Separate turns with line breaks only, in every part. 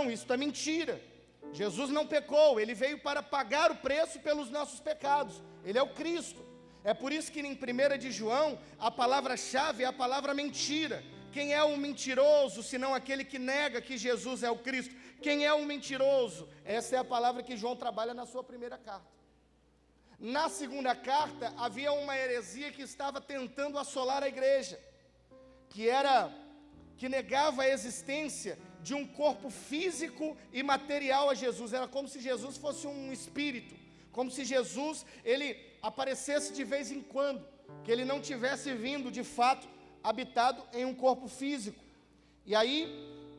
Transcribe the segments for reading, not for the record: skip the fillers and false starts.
Não, isto é mentira. Jesus não pecou, ele veio para pagar o preço pelos nossos pecados. Ele é o Cristo. É por isso que em 1 de João, a palavra-chave é a palavra mentira. Quem é o mentiroso, senão aquele que nega que Jesus é o Cristo? Quem é o mentiroso? Essa é a palavra que João trabalha na sua primeira carta. Na segunda carta, havia uma heresia que estava tentando assolar a igreja, que negava a existência de um corpo físico e material a Jesus. Era como se Jesus fosse um espírito, como se Jesus, ele aparecesse de vez em quando, que ele não tivesse vindo de fato habitado em um corpo físico. E aí,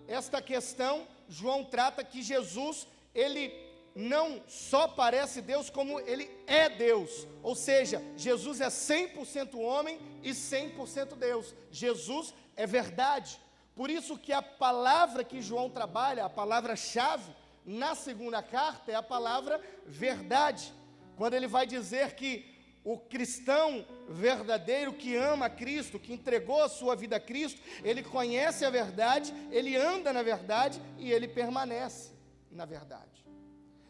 esta questão, João trata que Jesus, ele não só parece Deus, como ele é Deus. Ou seja, Jesus é 100% homem e 100% Deus. Jesus é verdade. Por isso que a palavra que João trabalha, a palavra-chave, na segunda carta, é a palavra verdade. Quando ele vai dizer que o cristão verdadeiro que ama Cristo, que entregou a sua vida a Cristo, ele conhece a verdade, ele anda na verdade e ele permanece na verdade.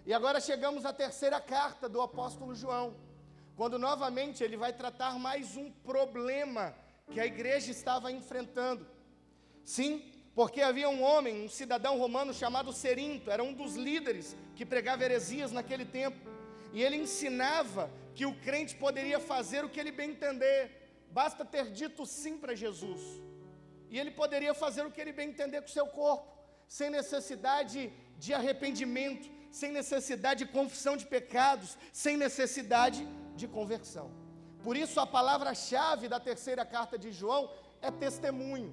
E agora chegamos à terceira carta do apóstolo João, quando novamente ele vai tratar mais um problema que a igreja estava enfrentando. Sim, porque havia um homem, um cidadão romano chamado Cerinto, era um dos líderes que pregava heresias naquele tempo, e ele ensinava que o crente poderia fazer o que ele bem entender, basta ter dito sim para Jesus, e ele poderia fazer o que ele bem entender com o seu corpo, sem necessidade de arrependimento, sem necessidade de confissão de pecados, sem necessidade de conversão. Por isso a palavra-chave da terceira carta de João é testemunho,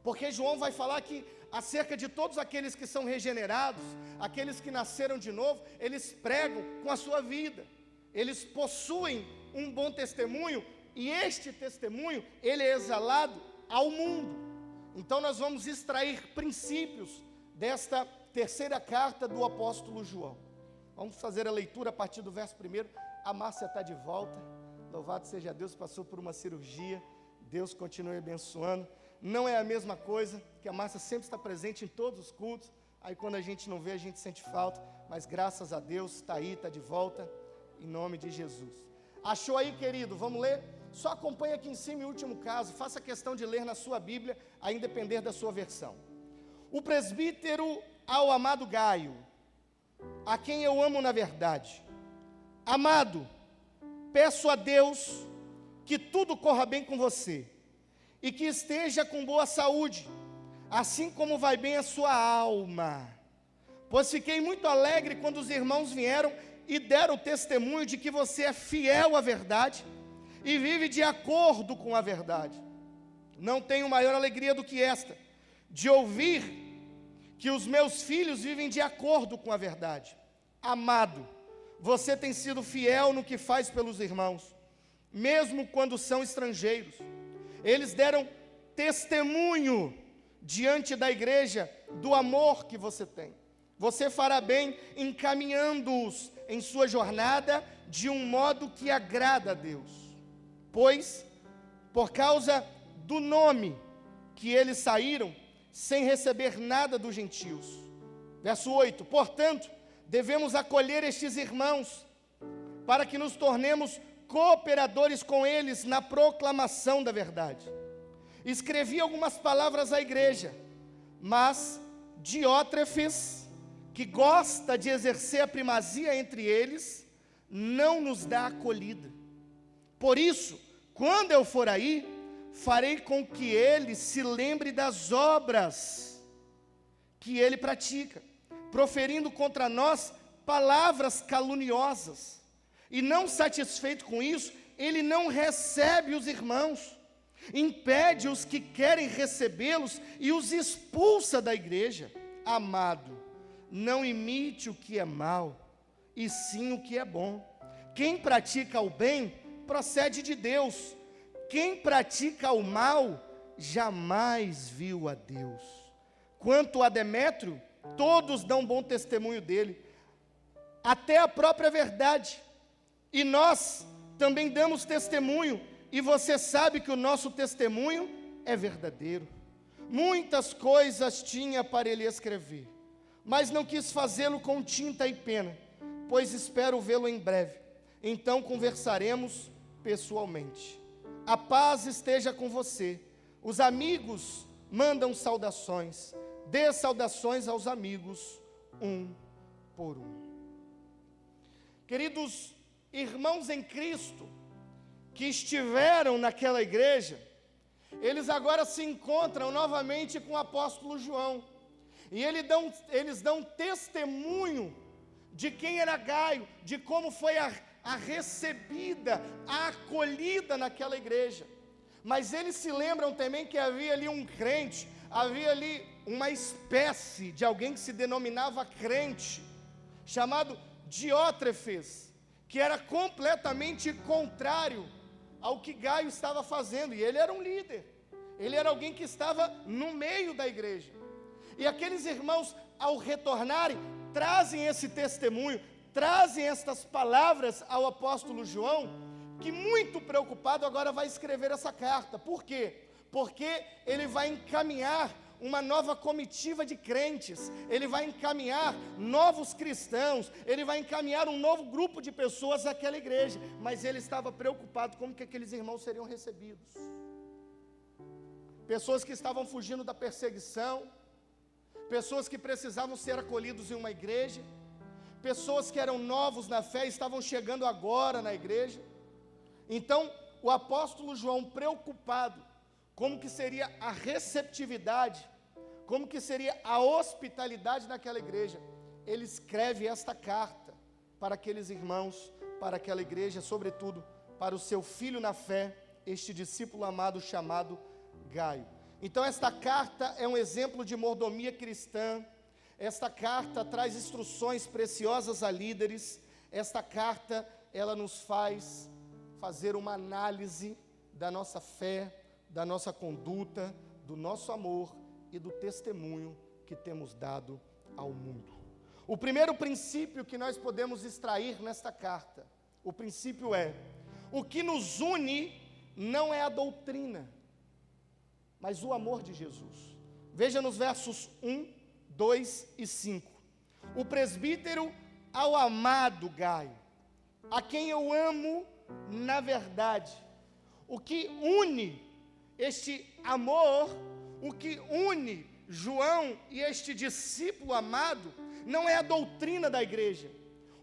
porque João vai falar que acerca de todos aqueles que são regenerados, aqueles que nasceram de novo, eles pregam com a sua vida, eles possuem um bom testemunho, e este testemunho, ele é exalado ao mundo. Então nós vamos extrair princípios desta terceira carta do apóstolo João. Vamos fazer a leitura a partir do verso 1. A Márcia está de volta, louvado seja Deus, passou por uma cirurgia, Deus continue abençoando. Não é a mesma coisa, que a Márcia sempre está presente em todos os cultos, aí quando a gente não vê, a gente sente falta, mas graças a Deus, está aí, está de volta, em nome de Jesus. Achou aí, querido? Vamos ler? Só acompanha aqui em cima o último caso, faça questão de ler na sua Bíblia, a depender da sua versão. O presbítero ao amado Gaio, a quem eu amo na verdade. Amado, peço a Deus que tudo corra bem com você, e que esteja com boa saúde, assim como vai bem a sua alma. Pois fiquei muito alegre quando os irmãos vieram e deram testemunho de que você é fiel à verdade, e vive de acordo com a verdade. Não tenho maior alegria do que esta, de ouvir que os meus filhos vivem de acordo com a verdade. Amado, você tem sido fiel no que faz pelos irmãos, mesmo quando são estrangeiros. Eles deram testemunho diante da igreja do amor que você tem. Você fará bem encaminhando-os em sua jornada de um modo que agrada a Deus. Pois, por causa do nome que eles saíram, sem receber nada dos gentios. Verso 8, portanto, devemos acolher estes irmãos, para que nos tornemos cooperadores com eles na proclamação da verdade. Escrevi algumas palavras à igreja, mas Diótrefes, que gosta de exercer a primazia entre eles, não nos dá acolhida. Por isso, quando eu for aí, farei com que ele se lembre das obras que ele pratica, proferindo contra nós palavras caluniosas. E não satisfeito com isso, ele não recebe os irmãos, impede os que querem recebê-los e os expulsa da igreja. Amado, não imite o que é mal, e sim o que é bom. Quem pratica o bem, procede de Deus. Quem pratica o mal, jamais viu a Deus. Quanto a Demétrio, todos dão bom testemunho dele, até a própria verdade. E nós também damos testemunho, e você sabe que o nosso testemunho é verdadeiro. Muitas coisas tinha para ele escrever, mas não quis fazê-lo com tinta e pena, pois espero vê-lo em breve. Então conversaremos pessoalmente. A paz esteja com você. Os amigos mandam saudações. Dê saudações aos amigos, um por um. Queridos irmãos em Cristo, que estiveram naquela igreja, eles agora se encontram novamente com o apóstolo João. E eles dão testemunho de quem era Gaio, de como foi a recebida, a acolhida naquela igreja. Mas eles se lembram também que havia ali um crente, havia ali uma espécie de alguém que se denominava crente, chamado Diótrefes, que era completamente contrário ao que Gaio estava fazendo, e ele era um líder, ele era alguém que estava no meio da igreja. E aqueles irmãos, ao retornarem, trazem esse testemunho, trazem estas palavras ao apóstolo João, que muito preocupado agora vai escrever essa carta. Por quê? Porque ele vai encaminhar uma nova comitiva de crentes, ele vai encaminhar novos cristãos, ele vai encaminhar um novo grupo de pessoas àquela igreja, mas ele estava preocupado como que aqueles irmãos seriam recebidos. Pessoas que estavam fugindo da perseguição, pessoas que precisavam ser acolhidos em uma igreja, pessoas que eram novos na fé e estavam chegando agora na igreja. Então, o apóstolo João, preocupado como que seria a receptividade, como que seria a hospitalidade naquela igreja, ele escreve esta carta para aqueles irmãos, para aquela igreja, sobretudo para o seu filho na fé, este discípulo amado chamado Gaio. Então esta carta é um exemplo de mordomia cristã, esta carta traz instruções preciosas a líderes, esta carta ela nos faz fazer uma análise da nossa fé, da nossa conduta, do nosso amor e do testemunho que temos dado ao mundo. O primeiro princípio que nós podemos extrair nesta carta, o princípio é: o que nos une não é a doutrina, mas o amor de Jesus. Veja nos versos 1, 2 e 5. O presbítero ao amado Gaio, a quem eu amo na verdade. O que une este amor, o que une João e este discípulo amado, não é a doutrina da igreja.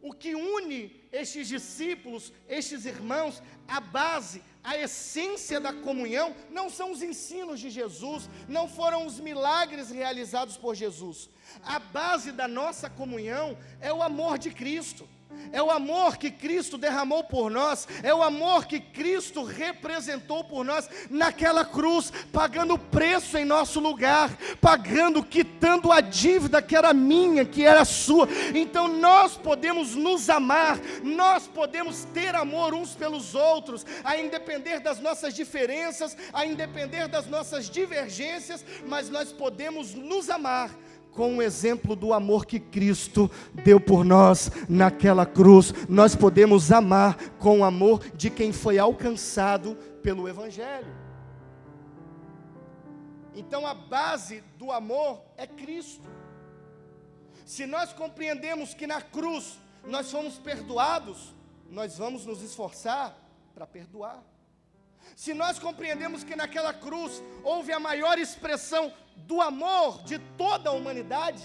O que une estes discípulos, estes irmãos, a base, a essência da comunhão, não são os ensinos de Jesus, não foram os milagres realizados por Jesus. A base da nossa comunhão é o amor de Cristo. É o amor que Cristo derramou por nós, é o amor que Cristo representou por nós naquela cruz, pagando o preço em nosso lugar, quitando a dívida que era minha, que era sua. Então nós podemos nos amar, nós podemos ter amor uns pelos outros, a independer das nossas diferenças, a independer das nossas divergências, mas nós podemos nos amar com o exemplo do amor que Cristo deu por nós naquela cruz. Nós podemos amar com o amor de quem foi alcançado pelo Evangelho. Então a base do amor é Cristo. Se nós compreendemos que na cruz nós fomos perdoados, nós vamos nos esforçar para perdoar. Se nós compreendemos que naquela cruz houve a maior expressão do amor de toda a humanidade,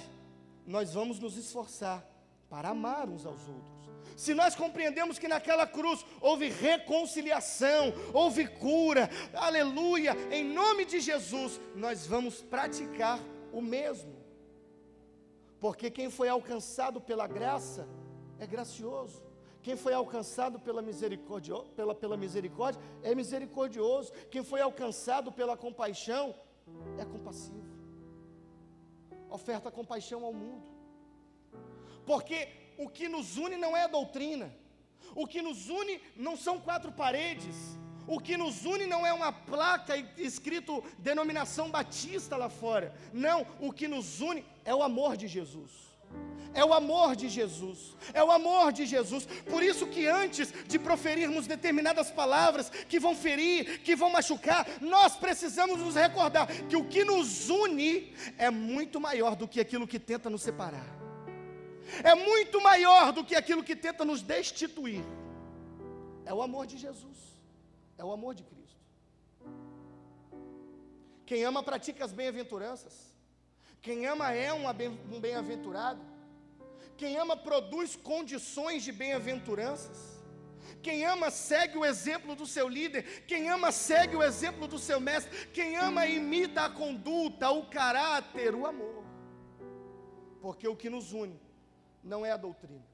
nós vamos nos esforçar para amar uns aos outros. Se nós compreendemos que naquela cruz houve reconciliação, houve cura, aleluia, em nome de Jesus, nós vamos praticar o mesmo. Porque quem foi alcançado pela graça é gracioso. Quem foi alcançado pela misericórdia é misericordioso. Quem foi alcançado pela compaixão é compassivo. Oferta compaixão ao mundo. Porque o que nos une não é a doutrina. O que nos une não são 4 paredes. O que nos une não é uma placa escrito denominação batista lá fora. Não, o que nos une é o amor de Jesus. É o amor de Jesus, é o amor de Jesus. Por isso que antes de proferirmos determinadas palavras que vão ferir, que vão machucar, nós precisamos nos recordar que o que nos une é muito maior do que aquilo que tenta nos separar. É muito maior do que aquilo que tenta nos destituir. É o amor de Jesus, é o amor de Cristo. Quem ama pratica as bem-aventuranças. Quem ama é um bem-aventurado. Quem ama produz condições de bem-aventuranças. Quem ama segue o exemplo do seu líder. Quem ama segue o exemplo do seu mestre. Quem ama imita a conduta, o caráter, o amor. Porque o que nos une não é a doutrina.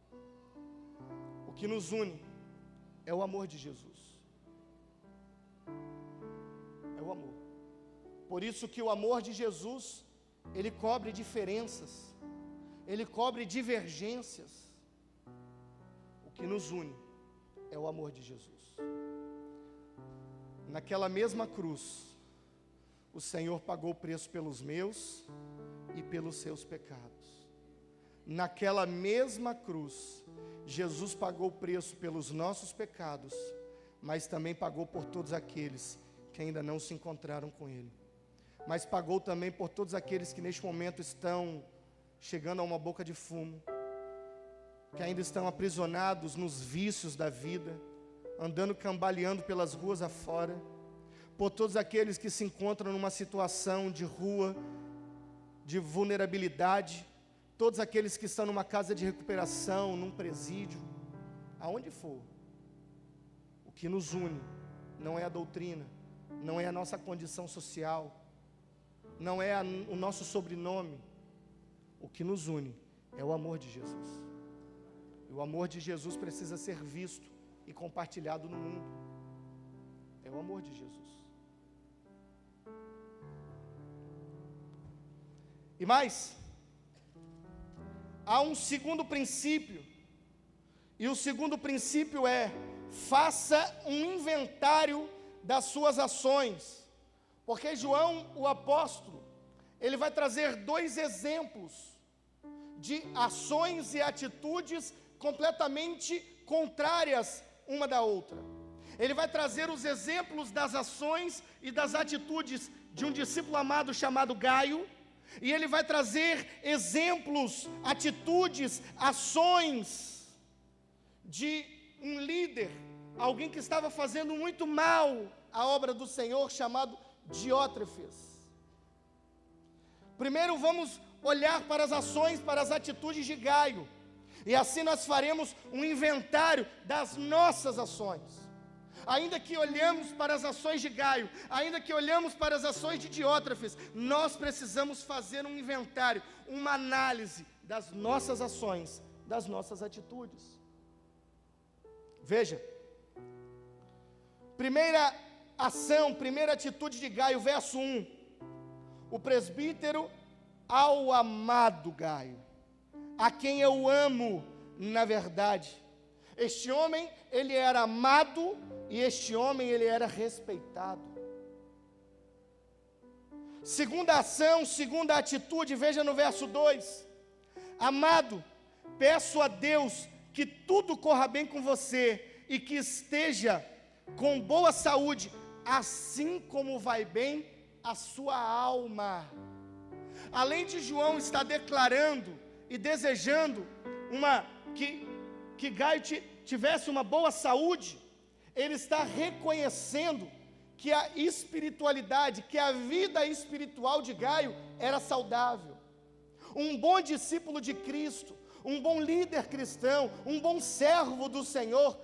O que nos une é o amor de Jesus. É o amor. Por isso que o amor de Jesus, ele cobre diferenças. Ele cobre divergências. O que nos une é o amor de Jesus. Naquela mesma cruz, o Senhor pagou o preço pelos meus e pelos seus pecados. Naquela mesma cruz, Jesus pagou o preço pelos nossos pecados, mas também pagou por todos aqueles que ainda não se encontraram com Ele. Mas pagou também por todos aqueles que neste momento estão chegando a uma boca de fumo, que ainda estão aprisionados nos vícios da vida, andando cambaleando pelas ruas afora, por todos aqueles que se encontram numa situação de rua, de vulnerabilidade, todos aqueles que estão numa casa de recuperação, num presídio, aonde for. O que nos une não é a doutrina, não é a nossa condição social, não é o nosso sobrenome. O que nos une é o amor de Jesus. E o amor de Jesus precisa ser visto e compartilhado no mundo. É o amor de Jesus. E mais, há um segundo princípio. E o segundo princípio é: faça um inventário das suas ações. Porque João, o apóstolo, ele vai trazer dois exemplos de ações e atitudes completamente contrárias uma da outra. Ele vai trazer os exemplos das ações e das atitudes de um discípulo amado chamado Gaio, e ele vai trazer exemplos, atitudes, ações de um líder, alguém que estava fazendo muito mal à obra do Senhor, chamado Diótrefes. Primeiro vamos olhar para as ações, para as atitudes de Gaio, e assim nós faremos um inventário das nossas ações. Ainda que olhamos para as ações de Gaio, ainda que olhamos para as ações de Diótrefes, nós precisamos fazer um inventário, uma análise das nossas ações, das nossas atitudes. Veja, primeira ação, primeira atitude de Gaio, verso 1. O presbítero ao amado Gaio, a quem eu amo na verdade. Este homem, ele era amado, e este homem, ele era respeitado. Segunda ação, segunda atitude, veja no verso 2. Amado, peço a Deus que tudo corra bem com você, e que esteja com boa saúde, assim como vai bem a sua alma. Além de João estar declarando e desejando que Gaio tivesse uma boa saúde, ele está reconhecendo que a espiritualidade, que a vida espiritual de Gaio era saudável. Um bom discípulo de Cristo, um bom líder cristão, um bom servo do Senhor,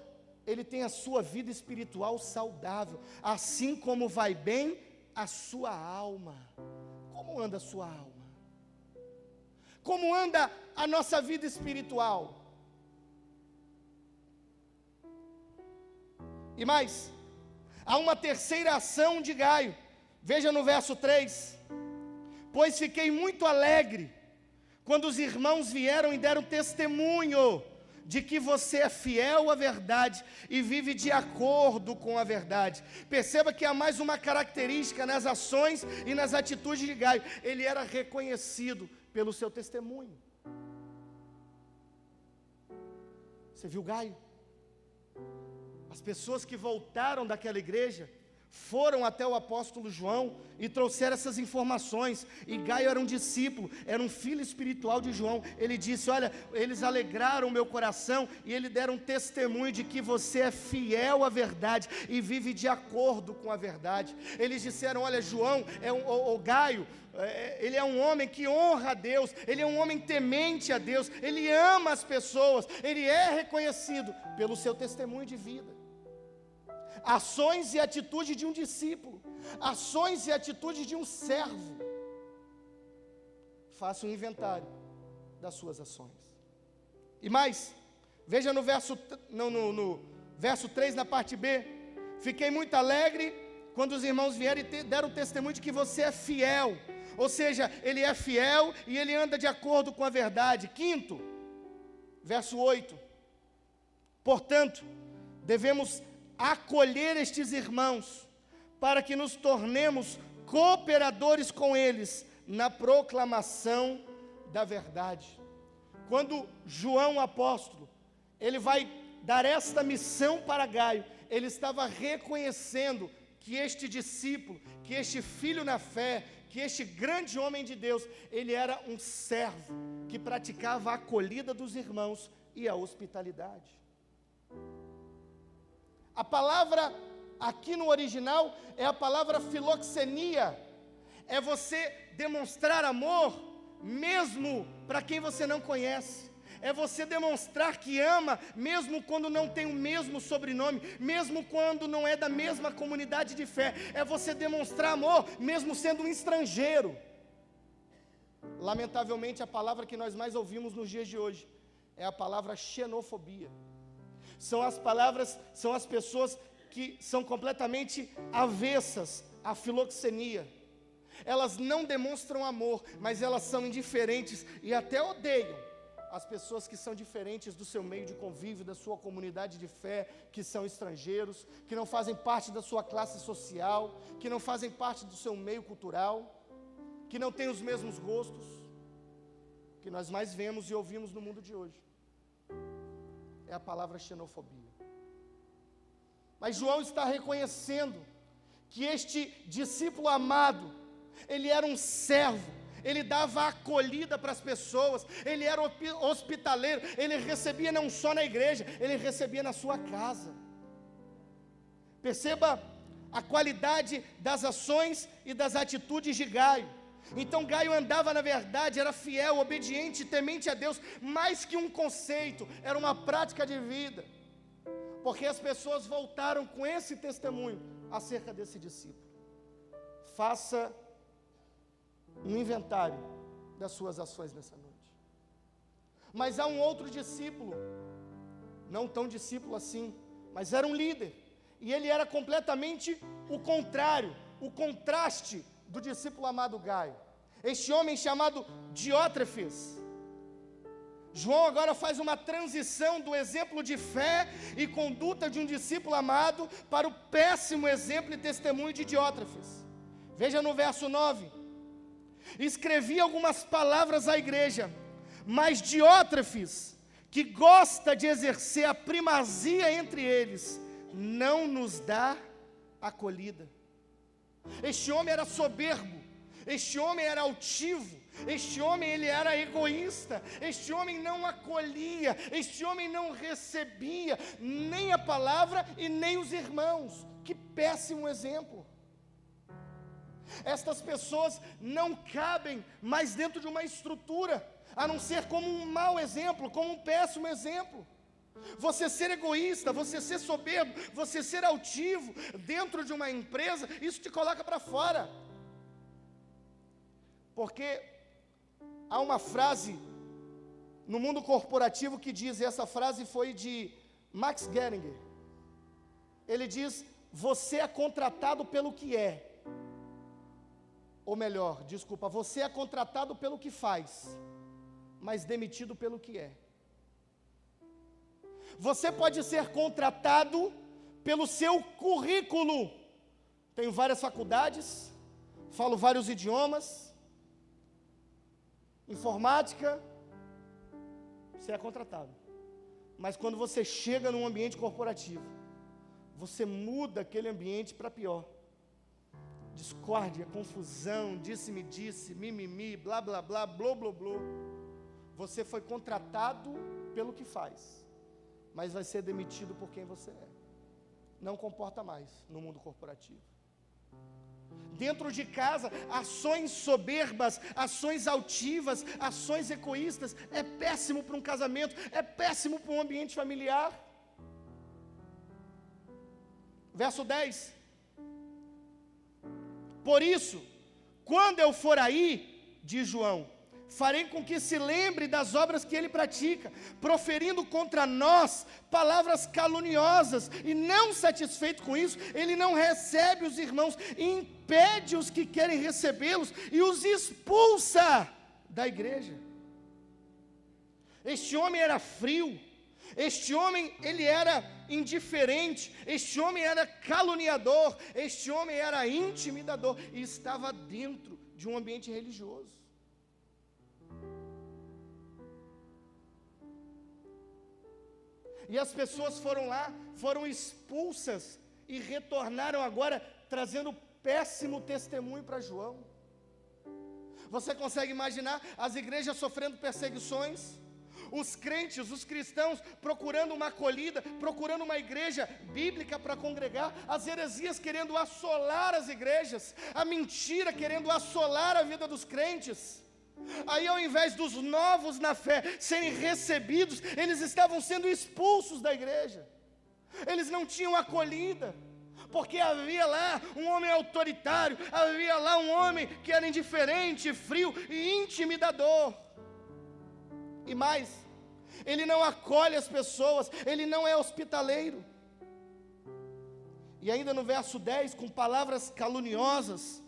ele tem a sua vida espiritual saudável, assim como vai bem a sua alma. Como anda a sua alma? Como anda a nossa vida espiritual? E mais, há uma terceira ação de Gaio. Veja no verso 3. Pois fiquei muito alegre quando os irmãos vieram e deram testemunho de que você é fiel à verdade e vive de acordo com a verdade. Perceba que há mais uma característica nas ações e nas atitudes de Gaio. Ele era reconhecido pelo seu testemunho. Você viu Gaio? As pessoas que voltaram daquela igreja foram até o apóstolo João e trouxeram essas informações. E Gaio era um discípulo, era um filho espiritual de João. Ele disse: olha, eles alegraram o meu coração e eles deram testemunho de que você é fiel à verdade e vive de acordo com a verdade. Eles disseram: olha, João, Gaio, ele é um homem que honra a Deus, ele é um homem temente a Deus, ele ama as pessoas, ele é reconhecido pelo seu testemunho de vida. Ações e atitude de um discípulo, ações e atitude de um servo. Faça um inventário das suas ações. E mais, veja no verso 3, na parte B: fiquei muito alegre quando os irmãos vieram e deram testemunho de que você é fiel. Ou seja, ele é fiel e ele anda de acordo com a verdade. Quinto, verso 8: portanto, devemos acolher estes irmãos, para que nos tornemos cooperadores com eles na proclamação da verdade. Quando João, o apóstolo, ele vai dar esta missão para Gaio, ele estava reconhecendo que este discípulo, que este filho na fé, que este grande homem de Deus, ele era um servo que praticava a acolhida dos irmãos e a hospitalidade. A palavra aqui no original é a palavra filoxenia, é você demonstrar amor mesmo para quem você não conhece, é você demonstrar que ama mesmo quando não tem o mesmo sobrenome, mesmo quando não é da mesma comunidade de fé, é você demonstrar amor mesmo sendo um estrangeiro. Lamentavelmente, a palavra que nós mais ouvimos nos dias de hoje é a palavra xenofobia. São as pessoas que são completamente avessas à filoxenia. Elas não demonstram amor, mas elas são indiferentes e até odeiam as pessoas que são diferentes do seu meio de convívio, da sua comunidade de fé, que são estrangeiros, que não fazem parte da sua classe social, que não fazem parte do seu meio cultural, que não têm os mesmos gostos, que nós mais vemos e ouvimos no mundo de hoje. É a palavra xenofobia. Mas João está reconhecendo que este discípulo amado, ele era um servo, ele dava acolhida para as pessoas, ele era hospitaleiro, ele recebia não só na igreja, ele recebia na sua casa. Perceba a qualidade das ações e das atitudes de Gaio. Então Gaio andava na verdade, era fiel, obediente, temente a Deus, mais que um conceito, era uma prática de vida, porque as pessoas voltaram com esse testemunho acerca desse discípulo. Faça um inventário das suas ações nessa noite. Mas há um outro discípulo, não tão discípulo assim, mas era um líder, e ele era completamente o contrário, o contraste do discípulo amado Gaio. Este homem chamado Diótrefes. João agora faz uma transição do exemplo de fé e conduta de um discípulo amado para o péssimo exemplo e testemunho de Diótrefes. Veja no verso 9: escrevi algumas palavras à igreja, mas Diótrefes, que gosta de exercer a primazia entre eles, não nos dá acolhida. Este homem era soberbo, este homem era altivo, este homem ele era egoísta, este homem não acolhia, este homem não recebia nem a palavra e nem os irmãos. Que péssimo exemplo! Estas pessoas não cabem mais dentro de uma estrutura, a não ser como um mau exemplo, como um péssimo exemplo. Você ser egoísta, você ser soberbo, você ser altivo dentro de uma empresa, isso te coloca para fora. Porque há uma frase no mundo corporativo que diz, e essa frase foi de Max Geringer. Ele diz: você é contratado pelo que é. Ou melhor, desculpa, você é contratado pelo que faz, mas demitido pelo que é. Você pode ser contratado pelo seu currículo. Tenho várias faculdades, falo vários idiomas, informática, você é contratado. Mas quando você chega num ambiente corporativo, você muda aquele ambiente para pior. Discórdia, confusão, disse-me-disse, mimimi, blá, blá, blá, blô, blô, blô. Você foi contratado pelo que faz, mas vai ser demitido por quem você é. Não comporta mais no mundo corporativo. Dentro de casa, ações soberbas, ações altivas, ações egoístas, é péssimo para um casamento, é péssimo para um ambiente familiar. Verso 10. Por isso, quando eu for aí, diz João, farei com que se lembre das obras que ele pratica, proferindo contra nós palavras caluniosas, e não satisfeito com isso, ele não recebe os irmãos, e impede os que querem recebê-los, e os expulsa da igreja. Este homem era frio, este homem ele era indiferente, este homem era caluniador, este homem era intimidador, e estava dentro de um ambiente religioso. E as pessoas foram lá, foram expulsas e retornaram agora trazendo péssimo testemunho para João. Você consegue imaginar as igrejas sofrendo perseguições? Os crentes, os cristãos procurando uma acolhida, procurando uma igreja bíblica para congregar, as heresias querendo assolar as igrejas, a mentira querendo assolar a vida dos crentes. Aí, ao invés dos novos na fé serem recebidos, eles estavam sendo expulsos da igreja. Eles não tinham acolhida, porque havia lá um homem autoritário, havia lá um homem que era indiferente, frio e intimidador. E mais, ele não acolhe as pessoas, ele não é hospitaleiro. E ainda no verso 10, com palavras caluniosas,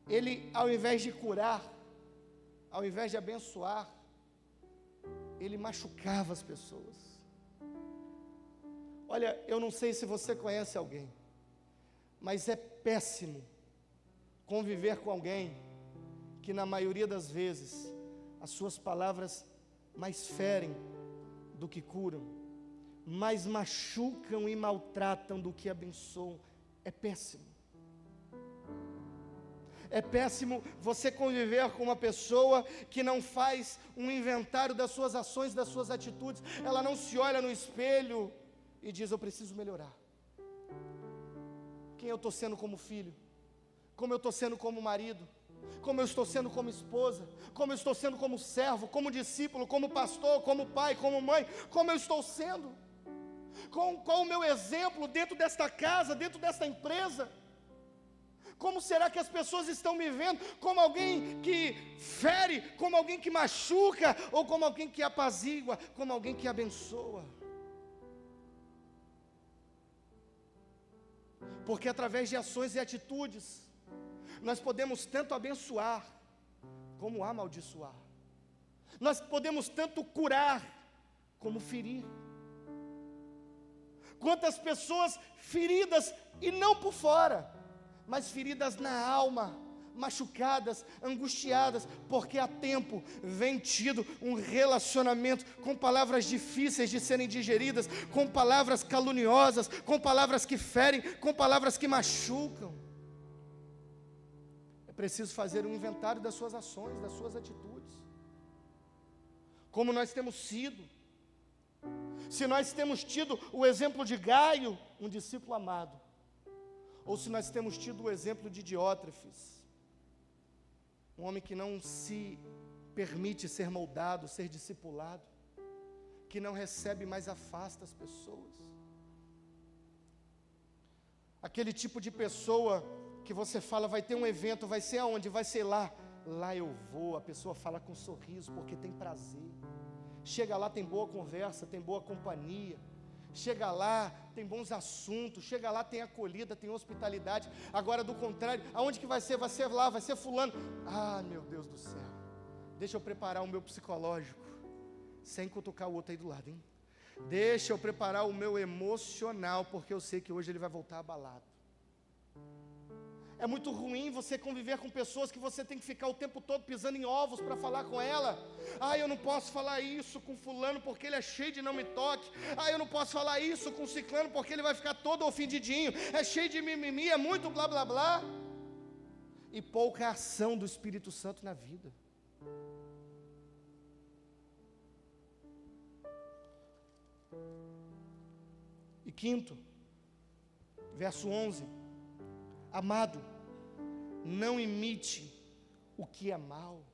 ele, ao invés de curar, ao invés de abençoar, ele machucava as pessoas. Olha, eu não sei se você conhece alguém, mas é péssimo conviver com alguém que na maioria das vezes as suas palavras mais ferem do que curam, mais machucam e maltratam do que abençoam. É péssimo. É péssimo você conviver com uma pessoa que não faz um inventário das suas ações, das suas atitudes. Ela não se olha no espelho e diz: eu preciso melhorar. Quem eu estou sendo como filho? Como eu estou sendo como marido? Como eu estou sendo como esposa? Como eu estou sendo como servo, como discípulo, como pastor, como pai, como mãe? Como eu estou sendo? Qual o meu exemplo dentro desta casa, dentro desta empresa? Como será que as pessoas estão me vendo? Como alguém que fere, como alguém que machuca, ou como alguém que apazigua, como alguém que abençoa? Porque através de ações e atitudes, nós podemos tanto abençoar, como amaldiçoar. Nós podemos tanto curar, como ferir. Quantas pessoas feridas, e não por fora, mas feridas na alma, machucadas, angustiadas, porque há tempo vem tido um relacionamento com palavras difíceis de serem digeridas, com palavras caluniosas, com palavras que ferem, com palavras que machucam. É preciso fazer um inventário das suas ações, das suas atitudes. Como nós temos sido. Se nós temos tido o exemplo de Gaio, um discípulo amado, ou se nós temos tido o exemplo de Diótrefes, um homem que não se permite ser moldado, ser discipulado, que não recebe, mas afasta as pessoas. Aquele tipo de pessoa que você fala, vai ter um evento, vai ser aonde? Vai ser lá. Lá eu vou, a pessoa fala com sorriso, porque tem prazer. Chega lá, tem boa conversa, tem boa companhia. Chega lá, tem bons assuntos. Chega lá, tem acolhida, tem hospitalidade. Agora, do contrário, aonde que vai ser? Vai ser lá, vai ser fulano. Ah, meu Deus do céu. Deixa eu preparar o meu psicológico, sem cutucar o outro aí do lado, hein? Deixa eu preparar o meu emocional, porque eu sei que hoje ele vai voltar abalado. É muito ruim você conviver com pessoas que você tem que ficar o tempo todo pisando em ovos para falar com ela. Eu não posso falar isso com fulano porque ele é cheio de não me toque. Eu não posso falar isso com ciclano porque ele vai ficar todo ofendidinho. É cheio de mimimi, é muito blá blá blá. E pouca ação do Espírito Santo na vida. E quinto, verso 11. Amado, não imite o que é mal.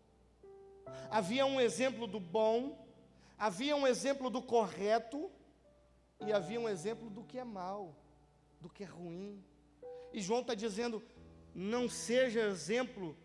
Havia um exemplo do bom, havia um exemplo do correto, e havia um exemplo do que é mal, do que é ruim. E João está dizendo, não seja exemplo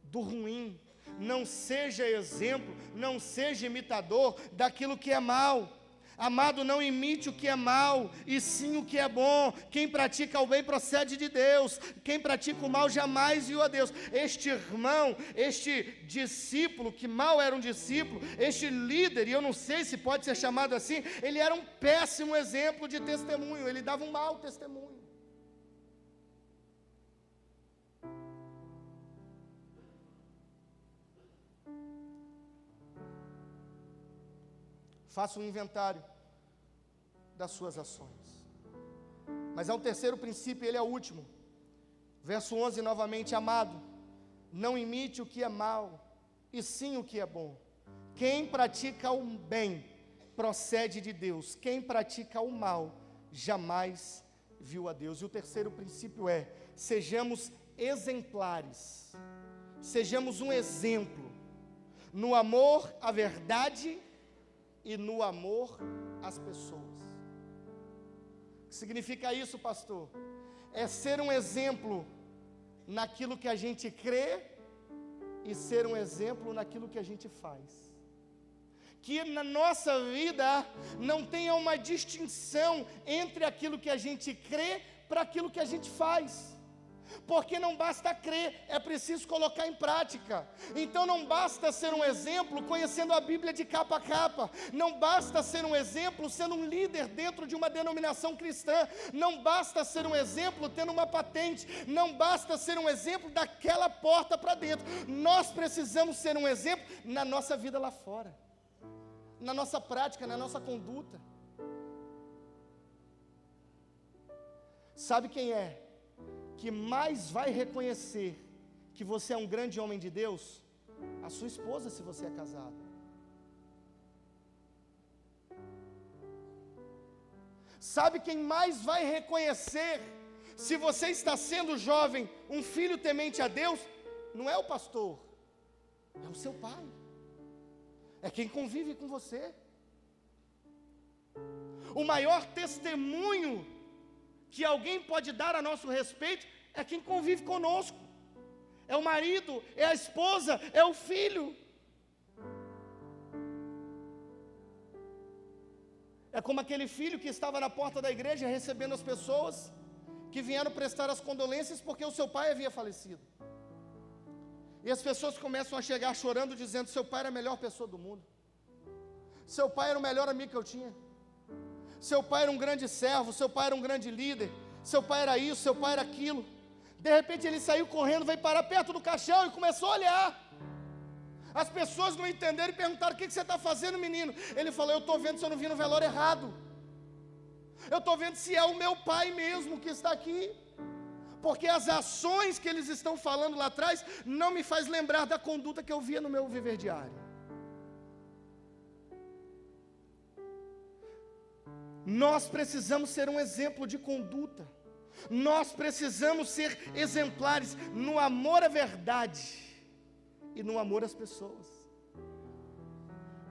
do ruim, não seja exemplo, não seja imitador daquilo que é mal. Amado, não imite o que é mal, e sim o que é bom. Quem pratica o bem procede de Deus. Quem pratica o mal jamais viu a Deus. Este irmão, este discípulo, que mal era um discípulo, este líder, e eu não sei se pode ser chamado assim, ele era um péssimo exemplo de testemunho, ele dava um mau testemunho. Faça um inventário das suas ações. Mas há um terceiro princípio, ele é o último. Verso 11 novamente, amado, não imite o que é mal, e sim o que é bom. Quem pratica o bem, procede de Deus. Quem pratica o mal, jamais viu a Deus. E o terceiro princípio é, sejamos exemplares. Sejamos um exemplo, no amor à verdade e no amor às pessoas. O que significa isso, pastor? É ser um exemplo naquilo que a gente crê e ser um exemplo naquilo que a gente faz. Que na nossa vida não tenha uma distinção entre aquilo que a gente crê para aquilo que a gente faz. Porque não basta crer, é preciso colocar em prática. Então não basta ser um exemplo conhecendo a Bíblia de capa a capa. Não basta ser um exemplo sendo um líder dentro de uma denominação cristã. Não basta ser um exemplo tendo uma patente. Não basta ser um exemplo daquela porta para dentro. Nós precisamos ser um exemplo na nossa vida lá fora, na nossa prática, na nossa conduta. Sabe quem é que mais vai reconhecer que você é um grande homem de Deus? A sua esposa, se você é casado. Sabe quem mais vai reconhecer se você está sendo jovem, um filho temente a Deus? Não é o pastor, é o seu pai, é quem convive com você. O maior testemunho que alguém pode dar a nosso respeito é quem convive conosco. É o marido, é a esposa, é o filho. É como aquele filho que estava na porta da igreja recebendo as pessoas que vieram prestar as condolências porque o seu pai havia falecido. E as pessoas começam a chegar chorando, dizendo: seu pai era a melhor pessoa do mundo, seu pai era o melhor amigo que eu tinha, seu pai era um grande servo, seu pai era um grande líder, seu pai era isso, seu pai era aquilo. De repente ele saiu correndo, veio parar perto do caixão e começou a olhar. As pessoas não entenderam e perguntaram: o que você está fazendo, menino? Ele falou: eu estou vendo se eu não vim no velório errado, eu estou vendo se é o meu pai mesmo que está aqui, porque as ações que eles estão falando lá atrás não me faz lembrar da conduta que eu via no meu viver diário. Nós precisamos ser um exemplo de conduta. Nós precisamos ser exemplares no amor à verdade e no amor às pessoas.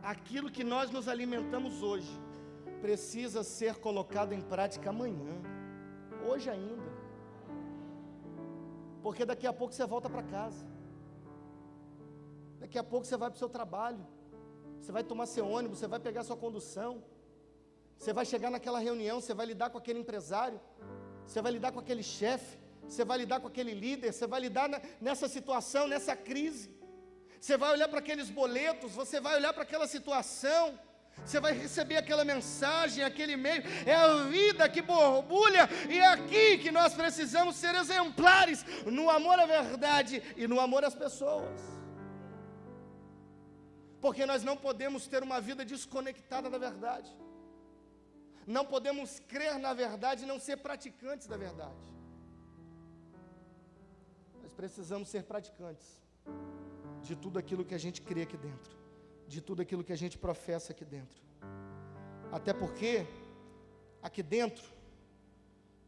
Aquilo que nós nos alimentamos hoje precisa ser colocado em prática amanhã, hoje ainda, porque daqui a pouco você volta para casa, daqui a pouco você vai para o seu trabalho, você vai tomar seu ônibus, você vai pegar sua condução, você vai chegar naquela reunião, você vai lidar com aquele empresário, você vai lidar com aquele chefe, você vai lidar com aquele líder, você vai lidar nessa situação, nessa crise, você vai olhar para aqueles boletos, você vai olhar para aquela situação, Você vai receber aquela mensagem, aquele e-mail. É a vida que borbulha. E é aqui que nós precisamos ser exemplares no amor à verdade e no amor às pessoas. Porque nós não podemos ter uma vida desconectada da verdade. Não podemos crer na verdade e não ser praticantes da verdade. Nós precisamos ser praticantes de tudo aquilo que a gente crê aqui dentro, de tudo aquilo que a gente professa aqui dentro. Até porque, aqui dentro,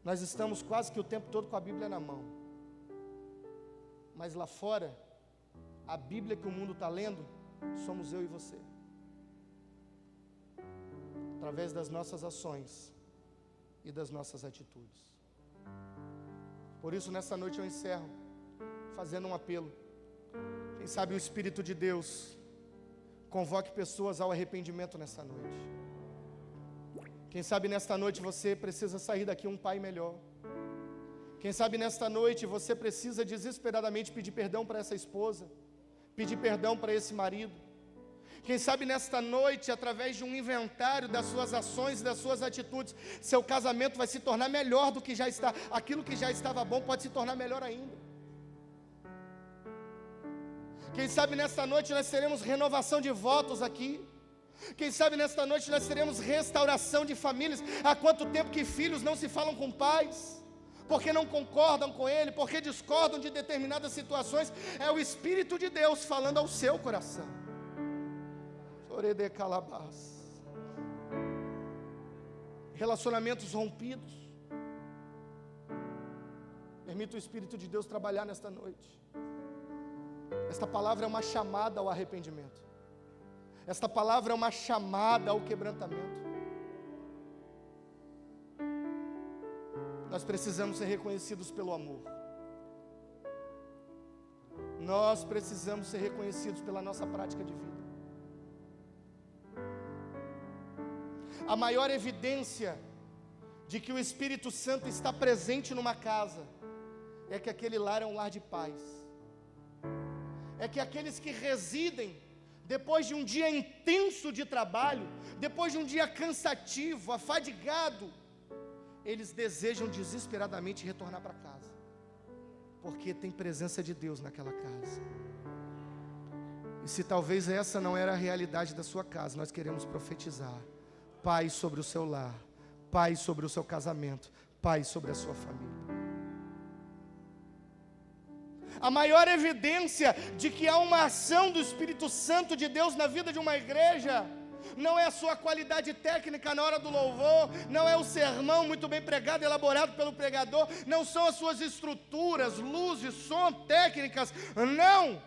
nós estamos quase que o tempo todo com a Bíblia na mão. Mas lá fora, a Bíblia que o mundo está lendo, somos eu e você. Através das nossas ações e das nossas atitudes. Por isso, nessa noite eu encerro fazendo um apelo. Quem sabe o Espírito de Deus convoque pessoas ao arrependimento nessa noite. Quem sabe nesta noite você precisa sair daqui um pai melhor. Quem sabe nesta noite você precisa desesperadamente pedir perdão para essa esposa, pedir perdão para esse marido. Quem sabe nesta noite, através de um inventário das suas ações e das suas atitudes, seu casamento vai se tornar melhor do que já está. Aquilo que já estava bom pode se tornar melhor ainda. Quem sabe nesta noite nós teremos renovação de votos aqui. Quem sabe nesta noite nós teremos restauração de famílias. Há quanto tempo que filhos não se falam com pais? Porque não concordam com ele, porque discordam de determinadas situações. É o Espírito de Deus falando ao seu coração. Relacionamentos rompidos. Permita o Espírito de Deus trabalhar nesta noite. Esta palavra é uma chamada ao arrependimento. Esta palavra é uma chamada ao quebrantamento. Nós precisamos ser reconhecidos pelo amor. Nós precisamos ser reconhecidos pela nossa prática de vida. A maior evidência de que o Espírito Santo está presente numa casa é que aquele lar é um lar de paz. É que aqueles que residem, depois de um dia intenso de trabalho, depois de um dia cansativo, afadigado, eles desejam desesperadamente retornar para casa, porque tem presença de Deus naquela casa. E se talvez essa não era a realidade da sua casa, nós queremos profetizar: paz sobre o seu lar, paz sobre o seu casamento, paz sobre a sua família. A maior evidência de que há uma ação do Espírito Santo de Deus na vida de uma igreja não é a sua qualidade técnica na hora do louvor, não é o sermão muito bem pregado, elaborado pelo pregador, não são as suas estruturas, luzes, som, técnicas, não.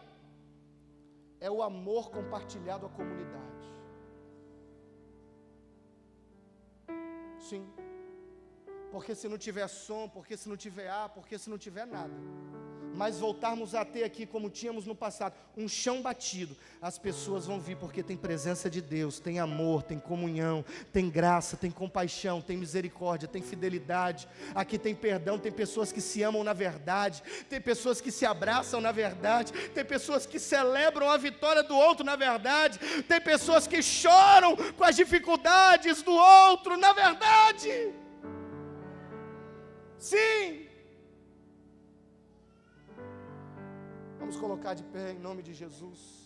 É o amor compartilhado à comunidade. Sim. Porque se não tiver som, porque se não tiver ar, porque se não tiver nada, mas voltarmos a ter aqui, como tínhamos no passado, um chão batido, as pessoas vão vir porque tem presença de Deus, tem amor, tem comunhão, tem graça, tem compaixão, tem misericórdia, tem fidelidade. Aqui tem perdão, tem pessoas que se amam na verdade, tem pessoas que se abraçam na verdade, tem pessoas que celebram a vitória do outro na verdade, tem pessoas que choram com as dificuldades do outro na verdade. Sim. Vamos colocar de pé em nome de Jesus.